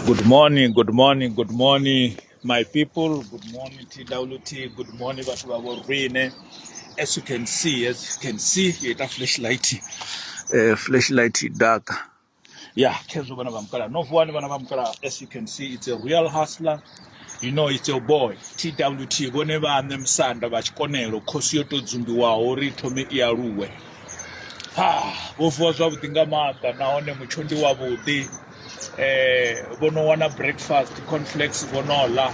Good morning, good morning, good morning, my people. Good morning, TWT. Good morning, Batuba. As you can see, it's a flashlight dark. Yeah, Kenzo bana bamkala. No one bana bamkala. As you can see, it's a real hustler. You know, it's your boy, TWT. Whenever I'm them sanda bachikonero, kosiyoto zumbiwa ori tome iaruwe. Bofu wazwa butinga mata, naone mchondi wabudi. Bono wana breakfast cornflakes bonola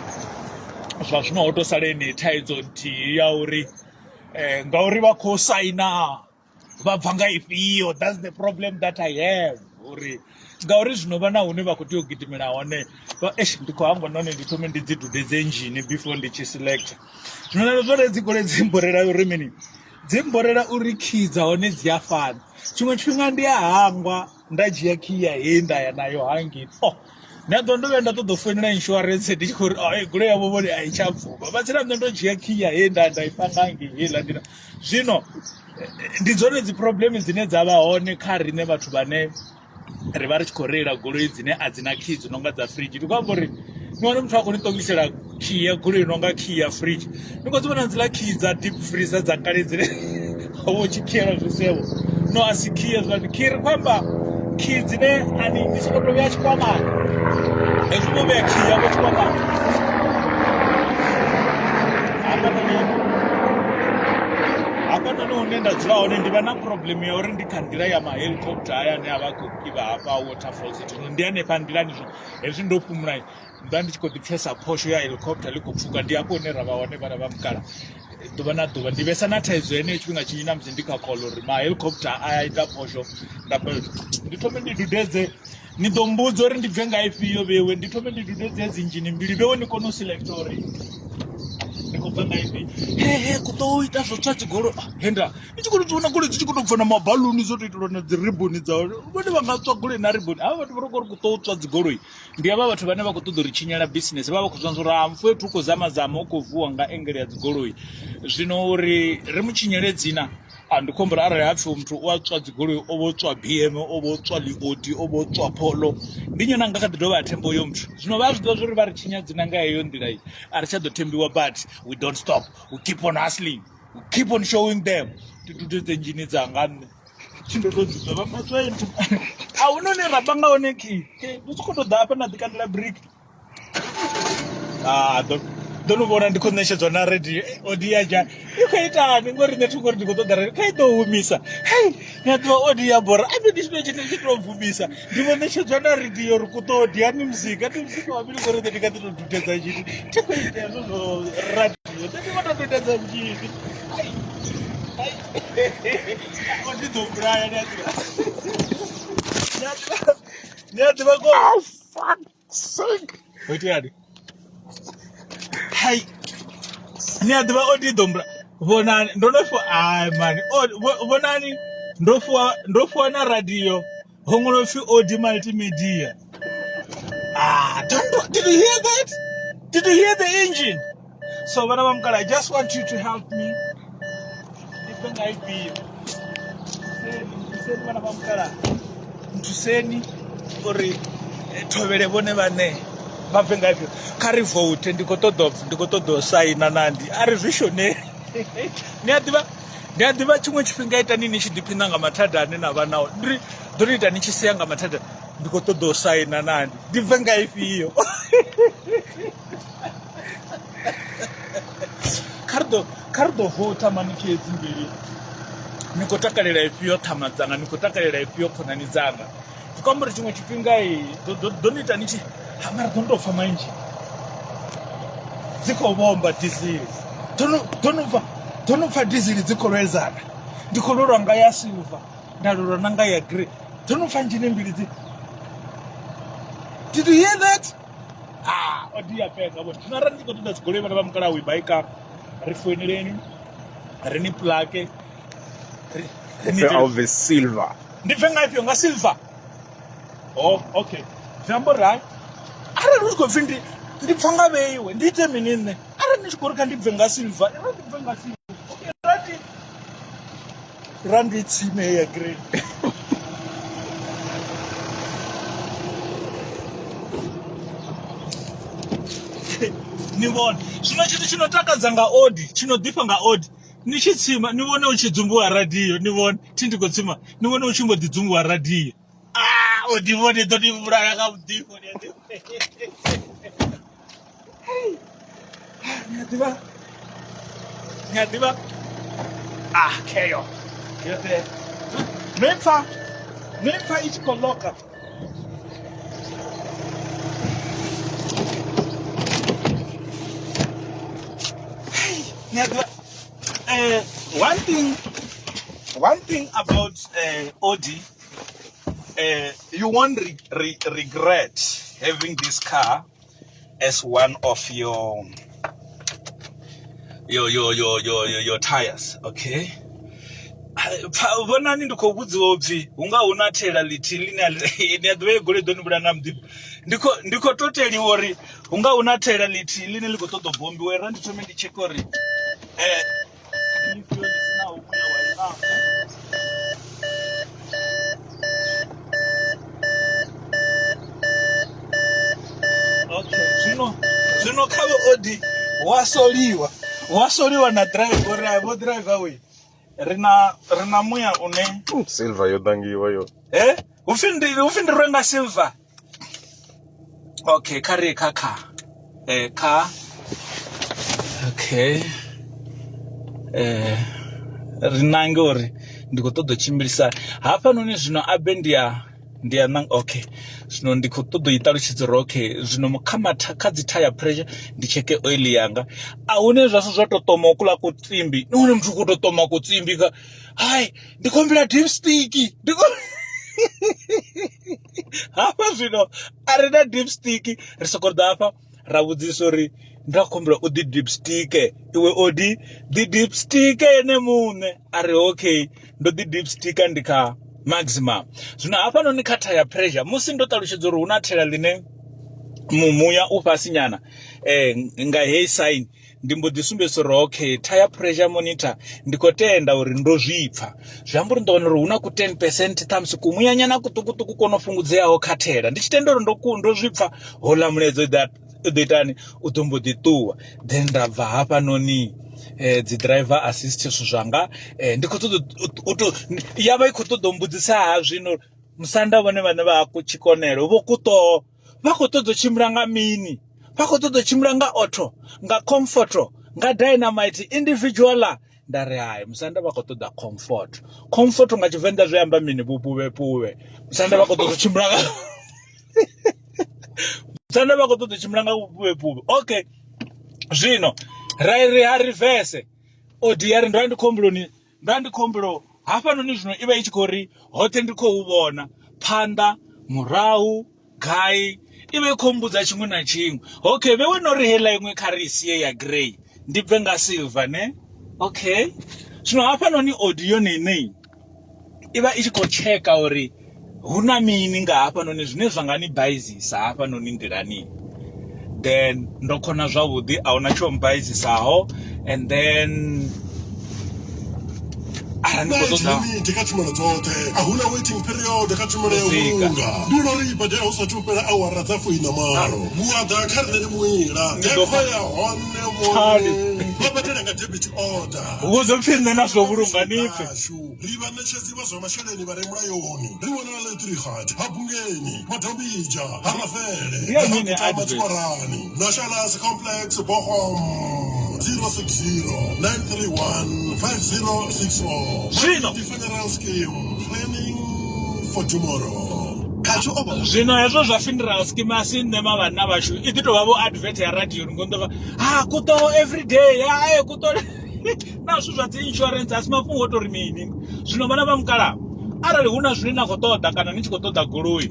zwa zwino ho to sale ni thaidzo nthihi ya uri ngauri vha khou saina vha bva nga ifhio. That's the problem that I have uri ngauri zwino vha na hune vha khou tea u gidimela hone ndi khou hangwa nahone ndi thome ndi dzi dudedze engine before ndi tshi select. Zwino zwone dzi gole dzi mborela uri mini dzi mborela uri key dza hone dzi a fana. Tshiṅwe tshifhinga ndi a hangwa nda dzhia key ya hei nda ya nayo hangini nda ḓo ndo vhuya nda ṱoḓa u foinela insurance ndi tshi khou ri goloi yavho vhone a i tsha bvuma vha tsela nṋe ndo dzhia key ya hei nda i panga hangei heiḽa nḓila. Zwino ndi dzone dzi problem dzine dza vha hone kha riṋe vhathu vhane ri vha ri tshi khou reila goloi dzine a dzi na key dzo no nga dza fridge. Ndi khou amba uri ni wane muthu a khou ni ṱongisela key ya goloi no nga key ya fridge. Ni khou dzi vhona dziḽa key dza deep freezer dza kale dzine wo tshi khiyela zwisevho no a si key hezwiḽa ndi key ri khou amba key dzine ani ndi sokou tou vhea tshikwamani hezwi tou vhea key yavho tshikwamani hafhanoni hune nda dzula hone ndi vha na problem ya uri ndi kha nḓila ya mahelicopter aya ane a vha khou ivha hafha waterfalls zwino ndi hanefha nḓilani zwo hezwi ndo fhumula nda ndi tshi khou ḓi pfhesa phosho ya helicopter ḽi khou pfuka ndi hafho hune ra vha hone vhana vha mukala ḓuvha na ḓuvha ndi vhesa na thaidzo heneyo tshifhinga tshinzhi na musi ndi kha call uri mahelicopter aya ita phosho ndi thome ndi dudedze ni ḓo mbudza uri ndi bve nga ifhio vhewe ndi thome ndi dudedze hedzi injini mbili vhewe ni kone u select uri ndi khou bva nga ifhio ku ḓo ita zwo tswa dzigolo henda ndi tshi khou tou vhona goloi dzi tshi khou tou bva na mabaḽuni zwo tou itelwa na dzi riboni dza vhone vha nga tswa goloi na riboni havha vhathu vha ri khou ri ku ḓo tswa dzigoloi ndi havha vhathu vhane vha khou ṱoḓa uri tshinyela business vha vha khou zwanzwa uri mfethu u khou zama u khou vuwa nga engele ya dzigoloi. Zwino uri ri mu tshinyele dzina ndi khou humbula arali hapfhi muthu u a tswa dzigoloi o vho tswa BM o vho tswa Leodi o vho tswa Polo ndi nyana nga kha ḓi dovha ya themba uyo muthu. Zwino vha zwi ḓivha zwa uri vha ri tshinya dzina nga heyo nḓila iyi a ri tsha ḓo thembiwa but we don't stop, we keep on hustling, we keep on showing them ti dudedze njini dzanga nne tshi ndo tou dzidza vha maswenti a hu noni ra panga hone key ndi tshi khou tou ḓa hafha na ḓikandela brick ḓo no vhona ndi khou ṋetshedzwa na radio odi ya dzhani i khou itani ngori nṋe thi ngori ndi khou ṱoḓa radio kha i ḓo humisa hei ni a ḓivha odi ya bora a ndi tshino tshine tshi tou bvumisa ndi vho ṋetshedzwa na radio uri ku ḓo odiani muzika ati muzika wa mili ngori nṋe ndi nga ḓi tou dudedza tshithu thi khou itea zwo zwo radio nṋe ndi khou tou dudedza tshithu odi ḓo vhulaya ni a ḓivha ni a ḓivha ko fuck sake ho iteani hai ni a ḓivha odi ḓombra vhonani ndo no fhiwa mani vhonani ndo fhiwa na radio ho ṅwalwa pfhi odi multimedia did you hear that? Did you hear the engine? So vhana vha mukala I just want you to help me ndi bve nga ifhio nthuseni vhana vha mukala nthuseni uri thovhele vhone vhaṋe vha bve nga ifhio kha ri vote ndi khou ṱoḓa u saina nandi a ri zwi shoneli ni a ḓivha tshiṅwe tshifhinga itani ni tshi ḓiphina nga mathada ane na vha nao ndi ḓo ni ita ni tshi sia nga mathada ndi khou ṱoḓa u saina nandi ndi bve nga ifhio kha ri ḓo vouta mani khedzi mbili ni khou takalela ifhio ṱhama dzanga ni khou takalela ifhio khonani dzanga ndi khou amba uri tshiṅwe tshifhinga ḓo ni ita ni tshi mara ḓo tou pfa manzhi dzi khou vhomba diesel ḓo no pfa diesel dzi khou lwedzana ndi khou lwelwa nga ya silver nda lwelwa na nga ya grey ḓo no pfa njini mbili dzi did you hear that odi ya penga vhone zwino arali ndi khou ṱoḓa dzigoloi vhana vha mukala wi baika ri foineleni ri ni plake Elvis Silva. ndi bve nga ifhio nga silver okay zwi amba uri hai arali u tshi khou pfhi ndi pfa nga vheiwe ndi ite mini nṋe arali ndi tshi khou ri kha ndi bve nga silver ndi bve nga silver okay randi tsime ya grey ni vhone zwino tshithu tsinotakadza nga odi chinodipa nga odi ni tshi tsima ni vhone u tshi dzumbuwa radio ni vhone thi ndi khou tsima ni vhone u tshi mbo ḓi dzumbuwa radio odi vhone ḓo ni vhulaya nga vhuḓifho ni a ḓivha kheyo no pfa i tshi khou loka one thing about Audi, you won't regret having this car as one of your tires, okay? Vonani ndiko vhudziwa upfi hunga huna thela lithi line ni a ḓivha ye goloi ḓo ni vhulaya nga muḓifho ndiko toteliwa uri hunga huna thela lithi line ḽi khou ṱoḓa u bombiwa era ndi thome ndi tsheke uri okay zwino kha Audi wasoliwa na drive uri avo drive away rina muya une silver yo dangiwa yo ufindi renga silver okay kare kaka ka okay rinange uri ndiko ṱoḓa tshimbilisa hafha noni zwino abe ndi nang okay zwino ndiko ṱoḓa I ṱalutshedza uri okay zwino kha dzi tire pressure ndi cheke oil yanga ahune zwaso zwa to toma kula ku tsimbi none muthu ku to toma ku tsimbi ka hai ndi kombela dipstick hafha zwino ari na dipstick ri soko ḓa hafha ra vhudzisa uri nda kombela u di dipstick iwe odi di dipstick ene muṋe ari okay ndo di dipstick ndikha maximum zwino hafha noni kha tire pressure musi ndo ṱalutshedza uri huna thela line mumuya u fhasi nyana nga heyi sign ndi mbo ḓi sumbedzisa uri okay tire pressure monitor ndi khou tenda uri ndo zwipfa zwi amba uri ndo wana uri huna ku 10% ṱhamusi kumuya nyana kuṱukuṱuku kono fhungudzeaho kha thela ndi tshi tenda uri ndo zwipfa hola muledzo ḓo itani u ḓo mbo ḓi ṱuwa then nda bva hafha noni dzi driver assist zwanga ndi khou ṱoḓa yavha I khou ṱoḓa u mbudzisa ha zwino musanda vhone vhane vha ku tshikonelo vho kuṱo vha khou ṱoḓa u tshimbila nga mini vha khou ṱoḓa u tshimbila nga auto nga comforto nga dynamite individual ndari hai musanda vha khou ṱoḓa comfort nga Tshivenḓa zwi amba mini puwe musanda vha khou ṱoḓa u tshimbila nga musanda vha khou ṱoḓa u tshimbila nga puwe okay zwino ri ha reverse odi yari ndo ndi khombulo hafha noni zwino iba I tshi khou ri hoṱhe ndi khou vhona phanḓa murahu gai ibe khou mbudza tshiṅwe na tshiṅwe okay vhewe no ri hela iṅwe kha ri sie ya grey ndi bve nga silver ne okay zwino hafha noni odi yone ine iba I tshi khou cheka uri huna mini nga hafha noni zwine zwa nga ni baizisa hafha noni nḓilani then ndo khona zwavhuḓi ahuna tsho mbaizisaho and then kha tshumelo dzoṱhe ahuna waiting period kha tshumelo ya vhulunga ndi lori badela hu sathu fhela awara dza 48 muaḓa kha riṋe ndi muila dekho ya hone mone vha badela nga debit order hu ḓo pfi nṋe na zwo vhulunga nipfe ri vha ṋetshedzi vha zwa masheleni vha re mulayoni ri vhona Letrihat ha Bungeni Madobija ha Mafele ha Matshwarani National Complex Bochum 060 931 5064 Zwino funeral scheme planning for tomorrow. Zwino hezwo zwa funeral scheme asi nṋe vhana vhashu I ḓi tovha vho advert ya radio ngondo vha kuto every day kuto na zwithu zwa dzi insurance asi mafhungo o tori mini zwino vhana vha mukala arali huna zwine na khou ṱoḓa kana ni tshi khou ṱoḓa goloi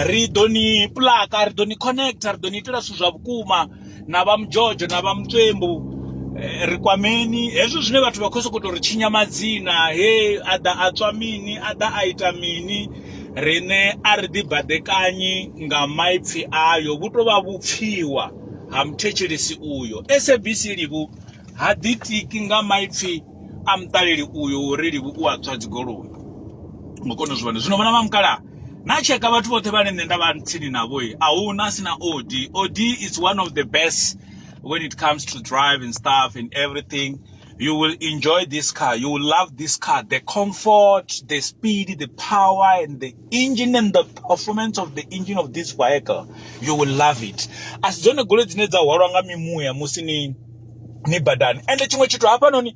ri ḓo ni plaka ri ḓo ni connecta ri ḓo ni itela zwithu zwa vhukuma na vha Mujojo na vha Mtswembu ri kwameni hezwo zwine vhathu vha khou sokou tou ri tshinya madzina he aḓa a tswa mini aḓa a ita mini rine a ri ḓi badekanyi nga maipfi ayo vhu tou vha vhupfiwa ha muthetshelesi uyo SABC Livhu ha ḓi tiki nga maipfi a muṱaleli uyo uri Livhu u a tswa dzigoloi ngo kona zwi vhona zwino vhona vha mukala nacheka vhathu vothe vane nṋe nda vha tsini navho ahuna sina Audi. Audi is one of the best when it comes to drive and stuff and everything. You will enjoy this car. You will love this car. The comfort, the speed, the power, and the engine and the performance of the engine of this vehicle. You will love it. As dzone goloi dzine dza hwalwa nga mimuya musi ni badani. Ende chimwe chithu hafha noni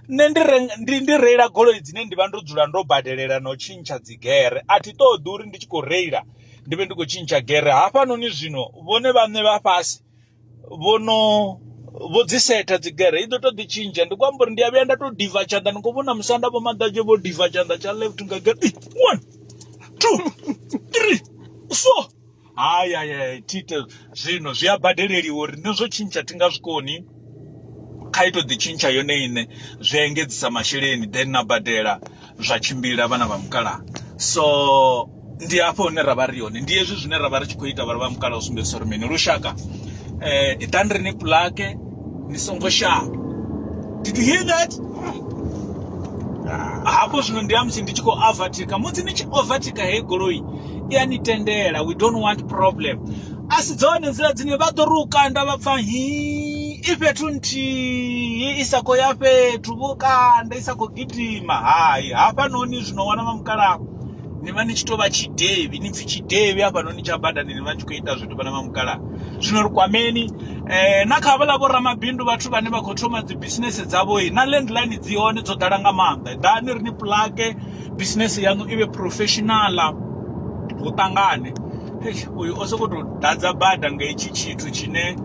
nṋe ndi reila goloi dzine ndi vha ndo dzula ndo badelela no tshintsha dzigere. Athi ṱoḓi uri ndi tshi khou reila ndi vhe ndi khou tshintsha gere. Hafha noni zwino vhone vhaṋe vha fhasi vho dziseta dzigere i ḓo to ḓi tshintsha. Ndi khou amba uri ndi a vhuya nda to diva tshanḓa ni khou vhona musanda vho maḓadzhe vho diva tshanḓa tsha left nga gere 1 2 3 4 hayi tite zwino zwi a badeleliwa uri ndi zwo tshintsha thi nga zwikoni kha ito ḓi tshintsha yone iṋe zwi engedzisa masheleni then na badela zwa tshimbila vhana vha mukala. So ndi hafho hune ra vha ri hone ndi hezwi zwine ra vha ri tshi khou ita vhana vha mukala u sumbedzisa uri mini lushaka iḓani ri ni pulake ni songo shavha. Did you hear that? Hafho zwino ndi musi ndi tshi khou overtake musi ni tshi overtake heyi goloi i ya ni tendela. We don't want problem. Asi dzone nzila dzine vha ḓo ri ukanda vha pfa i fhethu nthihi i sa khou ya fhethu vhukanda i sa khou gidima. Hayi hafha noni zwino wana vha mukala ni vha ni tshi tou vha tshidevi ni pfi tshidevi hafha noni tsha badani ni vha tshi khou ita zwithu vhana vha mukala. Zwino ri kwameni na kha havhala vho ramabindu vhathu vhane vha khou thoma dzi business dzavho na landline dzi hone dzo ḓala nga maanḓa. Ḓani ri ni pulake business yanu i vhe professional hu ṱangane. Uyu o sokou tou ḓadza bada nga itshi tshithu tshine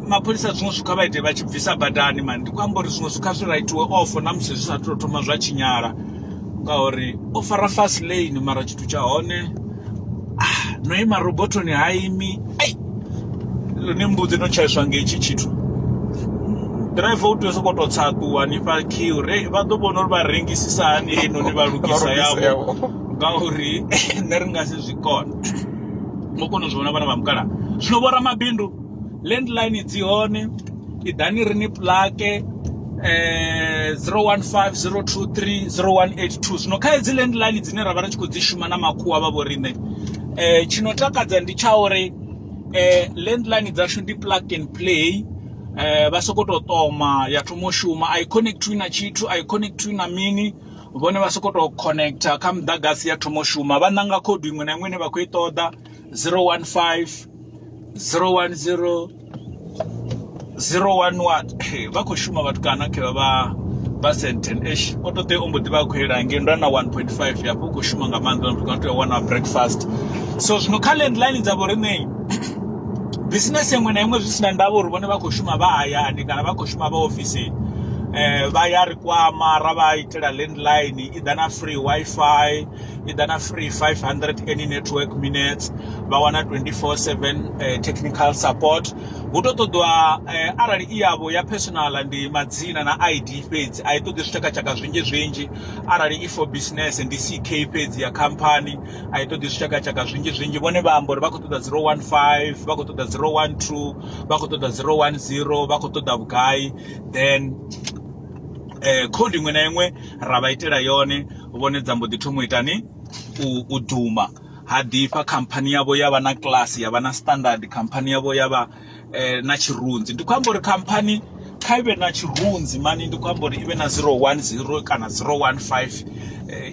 mapholisa zwiṅwe zwikha vha ite vha tshi bvisa badani mani. Ndi khou amba uri zwiṅwe zwikha zwi raitiwe off na musi zwi sathu thoma zwa tshinyala ngauri o fara fast lane mara tshithu tsha hone no ima robotoni haimi. Ni mbudzi no tshaiswa nga itshi tshithu driver u tea u sokou tou tsa ṱuwa ni fha khiu vha ḓo vhona uri vha rengisisa hani heinoni vha lugisa yavho ngauri nṋe ri nga si zwi kona. Ngo kona u zwi vhona vhana vha mukala. Zwino vho ramabindu landline dzi hone iḓani ri ni pulake 0150230182. Zwino kha hedzi landline dzine ra vha ri tshi khou dzi shuma na makhuwa vha vho riṋe tshino takadza ndi tsha uri landline dzashu ndi plug and play. Vha sokou tou ṱoma ya thoma u shuma a i connectiwi na tshithu a i connectiwi na mini. Vhone vha sokou tou connecta kha muḓagasi ya thoma u shuma. Vha ṋanga khoudu iṅwe na iṅwe ine vha khou i ṱoḓa 015 010 011 vha khou shuma vhathu kana khe vha Senten o to ḓe o mbo ḓi vha khou ela ngei ndo na 1.5 yapo u khou shuma nga maanḓa muthu kana tou wana breakfast. So zwino kha landline dzavho riṋe business iṅwe na iṅwe zwi sina ndavha uri vhone vha khou shuma vha hayani kana vha khou shuma vha ofisini vha ya ri kwama ra vha itela landline iḓa na free wifi iḓa na free 500 any network minutes vha wana 24/7 technical support. Hu to ṱoḓwa arali i yavho ya personal ndi madzina na ID fhedzi a i ṱoḓi zwitshakatshaka zwinzhi. Arali i for business ndi CK fhedzi ya company a i ṱoḓi zwitshakatshaka zwinzhi. Vhone vha amba uri vha khou ṱoḓa 015 vha khou ṱoḓa 012 vha khou ṱoḓa 010 vha khou ṱoḓa vhugai then code iṅwe na iṅwe ra vha itela yone. Vhone dza mbo ḓi thoma u itani u duma ha ḓifha khamphani yavho ya vha na class ya vha na standard khamphani yavho ya vha na tshirunzi. Ndi khou amba uri khamphani kha ive na tshirunzi mani. Ndi khou amba uri ive na 010 kana 015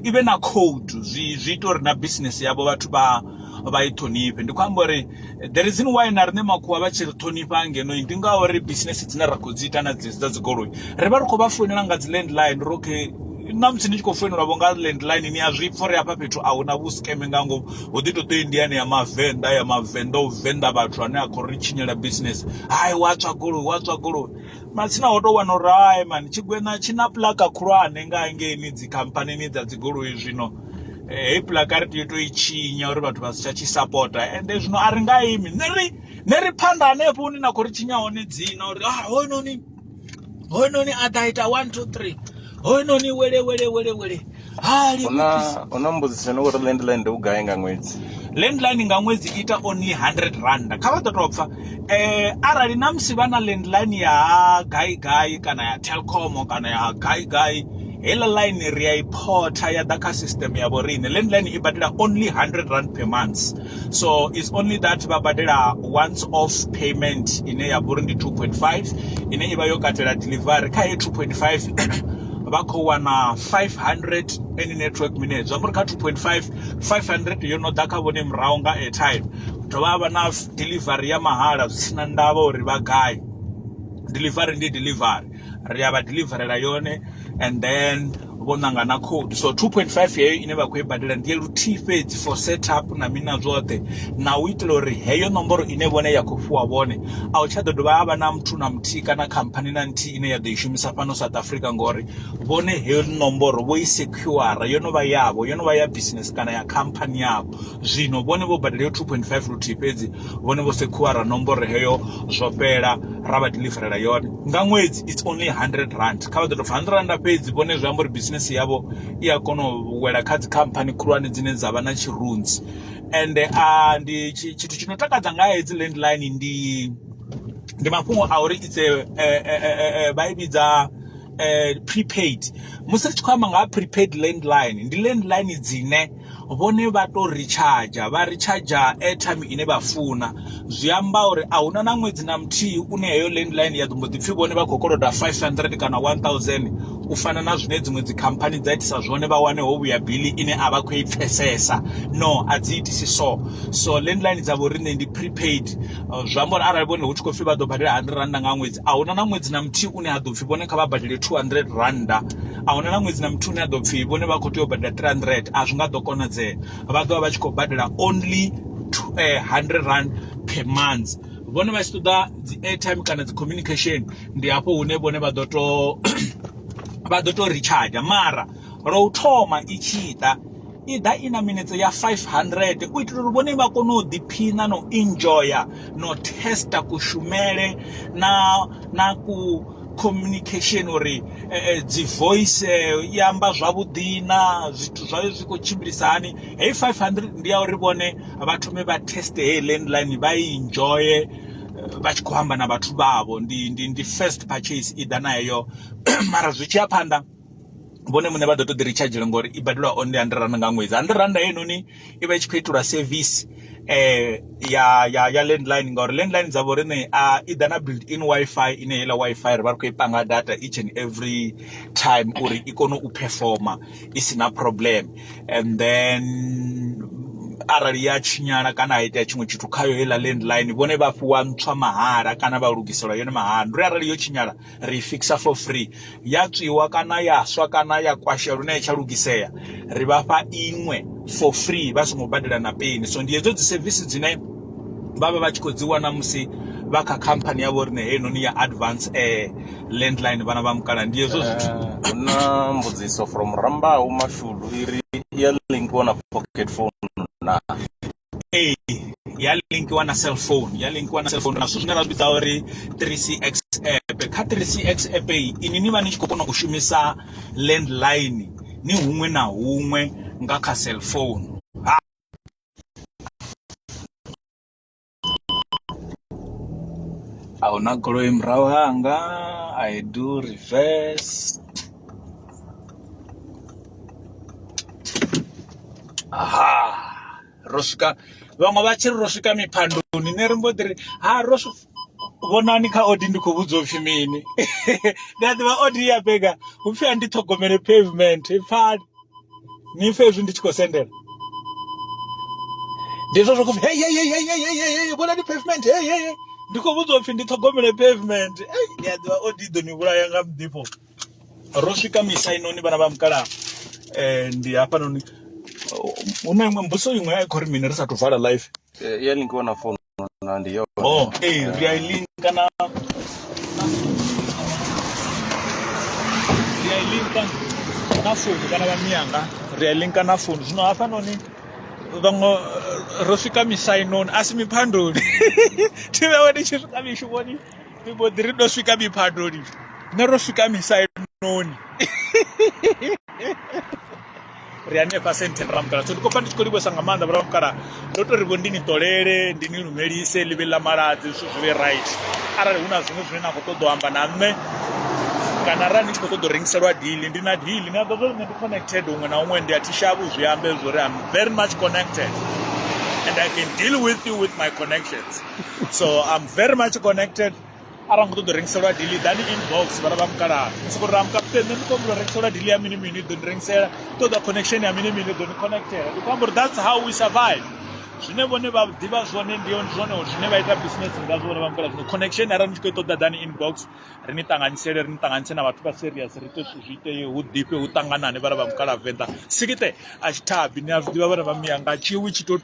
ive na code zwi ita uri na business yavho vhathu vha i ṱhonifhe. Ndi khou amba uri the reason why na riṋe makhuwa vha tshi ri ṱhonifha ngeno ndi ngauri business dzine ra khou dzi ita na dzedzi dza dzigoloi ri vha ri khou vha founela nga dzi landline ri okay na musi ndi tshi khou founelwa vho nga landline ni a zwi pfa uri hafha fhethu a huna vhuskeme nga ngomu hu ḓi tou ṱoyi ndiyani ya mavenda u venda vhathu ane a khou ri tshinyela business. Hayi watswa goloi matsina ho tou wana uri hayi mani Tshigwena tshi na plaka khulwane nga hangeni dzi khamphanini dza dzigoloi. Zwino heyi plaka ri tea u tou i tshinya uri vhathu vha si tsha tshi sapota ende zwino a ri nga imi ne ri phanḓa hanefho hune na khou ri tshinya hone dzina uri hoyunoni a ḓa ita 1 2 3 hoyunoni wele hali una mbudziso no uri landline ndi vhugai nga ṅwedzi. Landline nga ṅwedzi ita only 100 rand. Kha vha ḓo tou pfa arali na musi vha na landline ya gai kana ya Telkom kana ya gai hela line ri ya porta ya daka system ya borine landline I badela only 100 rand per month, so it's only that ba badela once off payment ine ya borindi 2.5 ine iba yo katela delivery kha 2.5 bakho wana 500 any network minutes amurika 2.5 500 yo no daka vone mraunga airtime dovha na delivery ya mahala zwisina ndava uri vagai delivery ndi delivery ri ava deliverela yone and then vonanga na code, so 2.5 yeyo ine vha khou I badela ndiye luthihi fhedzi for setup na mina zwoṱhe na u itela uri heyo nomboro ine vhone ya khou fhiwa vhone a u tsha ḓo dovha havha na muthu na muthihi kana khamphani na nthihi ine ya ḓo I shumisa fhano South Africa ngori vhone heyo nomboro vho I secure yo no vha yavho, yo no vha ya business kana ya khamphani yavho, zwino vhone vho badela yo 2.5 luthihi fhedzi vhone vho secure nomboro heyo zwo fhela ra vha deliverela yone nga ṅwedzi it's only 100 rand kha vha ḓo tou 100 rand fhedzi vhone zwi amba uri business yavho I a kona u wela kha dzi khamphani khulwane dzine dza vha na tshirunzi and ndi tshithu tshino takadza nga hedzi landline ndi mafhungo a uri it's vha I vhidza prepaid musi ri tshi khou amba nga prepaid landline ndi landline dzine vhone vha to vha recharge airtime ine vha funa zwi amba uri a huna na ṅwedzi na muthihi une heyo landline ya ḓo mbo ḓi pfhi vhone vha khou koloda 500 kana 1000 u fana na zwine dziṅwe dzi khamphani dza itisa zwone vha wane ho vhuya bili ine a vha khou I pfesesa no a dzi itisi so landline dza vhoriṋe ndi prepaid zwi amba uri arali vhone hu tshi khou pfhi vha ḓo badela 100 rand nga ṅwedzi a huna na ṅwedzi na muthihi une ha ḓo pfhi vhone kha vha badele 200 randa a huna na ṅwedzi na muthihi une ha ḓo pfhi vhone vha khou tea u badela 300 a zwi nga ḓo konadzea vha ḓo vha vha tshi khou badela only 100 rand per month vhone vha tshi ṱoḓa dzi airtime kana dzi communication ndi hafho hune vhone vha ḓo to recharge mara ro thoma I tshi ḓa ina minetse ya 500 u itela uri vhone vha kone u ḓiphina no enjoya no testa kushumele na ku communication uri dzi voice yamba zwavhuḓi na zwithu zwayo zwi khou tshimbilisa hani heyi 500 ndi ya uri vhone vha thome vha teste heyi landline vha I enjoye vha tshi khou amba na vhathu vhavho ndi first purchase I ḓa na heyo mara zwi tshi ya phanḓa vhone muṋe vha ḓo to ḓi recharge ngori I badelwa only 100 rand nga ṅwedzi 100 rand heinoni I vha I tshi khou itelwa service ya landline ngauri landline dza vhoriṋe I ḓa na built in wifi ine heiḽa wifi ri vha ri khou I panga data each and every time uri I kone u performa I sina problem and then arali ya tshinyala kana ha itea tshiṅwe tshithu khayo heiḽa landline vhone vha fhiwa ntswa mahala kana vha lugiselwa yone mahala ndi arali yo tshinyala ri I fixa for free ya tswiwa kana ya swa kana ya kwasha lune ya tsha lugisea ri vha fha iṅwe for free vha songo badela na peni so ndi hedzo dzi service dzine vha vha tshi khou dzi wana musi vha kha khamphani yavho rine heinoni ya advance landline vhana vha mukala ndi hezo zwithu na mbudziso from Rambau Mashudu iri ya link wana pocket phone na ya link wana cell phone na zwine ra vhidza uri 3CX app kha 3CX app ini ni vha ni tshi khou kona u shumisa landline ni huṅwe na huṅwe nga kha cell phone a una goloi murahu hanga I do reverse aha roswika vhaṅwe vha tshi ri roswika miphandoni ne ri mbo ḓi ri vonani kha odi ndi khou vhudzwa upfhi mini ndi a ḓivha odi ya bega upfhi a ndi ṱhogomele pavement pfani ni pfe hezwi ndi tshi khou sendela ndi zwo khou hey vonani pavement hey ndi khou vhudzwa upfhi ndi ṱhogomele pavement ndi a ḓivha odi ḓo ni vhulaya nga muḓifho ro swika misa inoni vhana vha mukala ndi hafhanoni una iṅwe mbuso iṅwe ya khou ri mini ri sathu vala live ya link wana phone na ndi yo ri a linka na phone kana vha miyanga ri a linka na phone zwino hafhanoni vhaṅwe ro swika misa inoni a si miphandoni thi vhawe ndi tshi swika mishumoni ndi mbo ḓi ri ḓo swika miphandoni ne ro swika misa inoni ri hanefha sentheni ramukala so ndi khou pfa ndi tshi khou livhuwesa nga maanḓa vharamukala ndo tou ri vho ndi ni ṱolele ndi ni lumelise ḽi vhe ḽa maladzi zwithu zwi vhe right arali hu na zwiṅwe zwine na khou ṱoḓa u amba na nṋe kana arali ndi tshi khou ṱoḓa u rengiselwa deal ndi na deal ndi a ḓo zwo nṋe ndi connected huṅwe na huṅwe ndi a thi shavhi zwi ambe zwo ri I'm very much connected and I can deal with you with my connections. So I'm very much connected. Arang to the ring sela deal dan inbox bara bam kala so ram captain nem ko ring sela deal ya mini don ring sela to the connection ya mini don connected because that's how we survive. Zwine vhone vha ḓivha zwone ndi zwone zwine vha ita business nga zwone bam kala no connection arang tshi khou ṱoḓa dan inbox ri ni ṱanganyise na vhathu vha serious ri to zwi ite hu deep hu ṱanganane bara bam kala Venḓa sikite a tshi thabi ni a zwi ḓivha bara bam yanga tshi wi tshi to